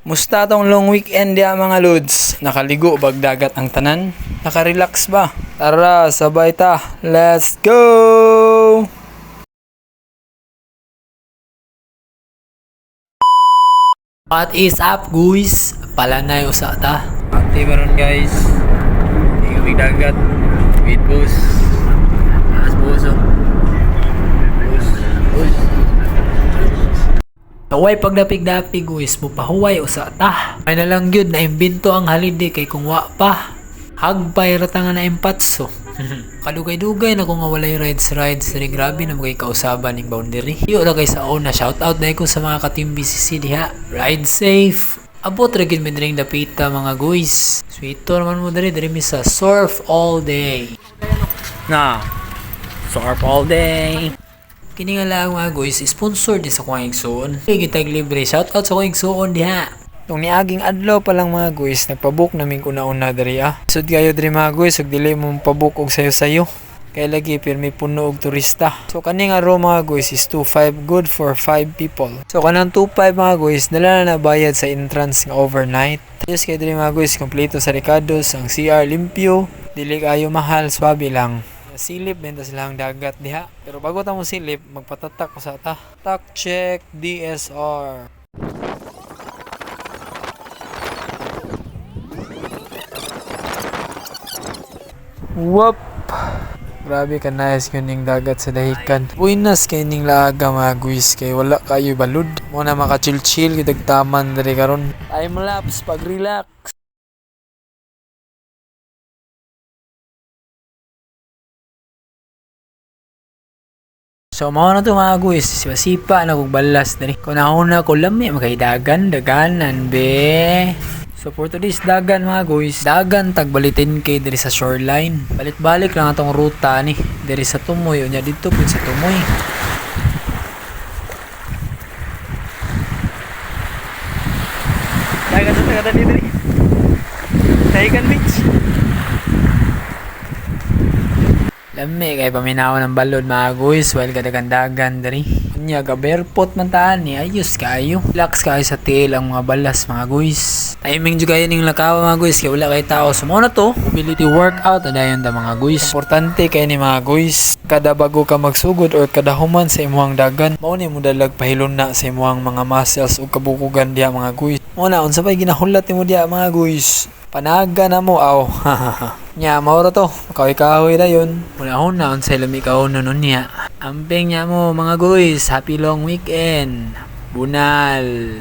Musta tong long weekend ya mga lods? Nakaligo bag dagat ang tanan? Nakarelax ba? Tara, sabay ta. Let's go! What is up guys? Palanay usa ta. Ate karon guys. Tingog dagat. With boss. Mas boso. Boss. Taway pagdapig-dapig guys, mupahuway usa ta. Ay na lang gyud na imbento ang holiday kay kung wa pa. Hagpay rata nga na impatso. Kadugay-dugay na kung nga walay rides diri grabe na magay kausaban ning boundary. Yo ra kay sa una, shout out na ko sa mga ka-team BCC diha. Ride safe. Abot ra gyud mi diring dapita mga guys. Sweeto naman mo diri mi sa surf all day. Na. Surf all day. Kini nga lang mga guys, sponsor din sa kuang igsoon. Gitag libre, shout out sa kuang igsoon diha. Tong niaging adlaw pa lang mga guys, nagpabook namin una-una diri ah. Sud kayo diri mga guys, ug dili mo pabook og sayo-sayo. Kay lagi pirmi puno og turista. So kani nga room mga guys is 2.5 good for 5 people. So kanang 2.5 mga guys, dala na bayad sa entrance nga overnight. Yes kay diri mga guys, kompleto sa Ricardo's, ang CR limpyo, dili kayo mahal, swabe lang. Silip benta silang dagat diha. Pero bago ta mo silip, magpatatak ko sa ta. Tak check DSR. Whoop! Grabe ka nice kuning dagat sa dahikan. Buinas kay ning laaga mga guys kay wala kayo balud. Mo na maka chill kitag taman diri karon. Time lapse pag relax. So mao na to mga guys, sipa na kog balas diri. Kung nauna ko lami magkaidagan, daganan be. So for today's dagan mga guys, dagan tagbalitin kay diri sa shoreline. Balik-balik lang atong ruta ni diri sa Tumoy unya dito pud sa Tumoy. Dagan sa dagat diri. Dagan beach. Lami kay paminawan ng balod mga guys, while kadagandagan diri. Unya ga barefoot man taan ni ayos kayo. Relax kayo sa tiil ang mga balas mga guys. Timing jud kayo ning lakaw mga guys kay wala kay tao. So mo na to, mobility workout na dayon ta mga guys. Importante kay ni mga guys, kada bago ka magsugod or kada human sa imuhang dagan, mao ni mo dalag pahilon na sa imuhang mga muscles ug kabukugan diha mga guys. Mo na unsa pay ginahulat nimo diha mga guys? Panaga na mo aw. Nya maura to. Kahoy-kahoy dayon. Una-una unsay lami kahon nun niya. Amping nya mo mga guys, happy long weekend. Bunal.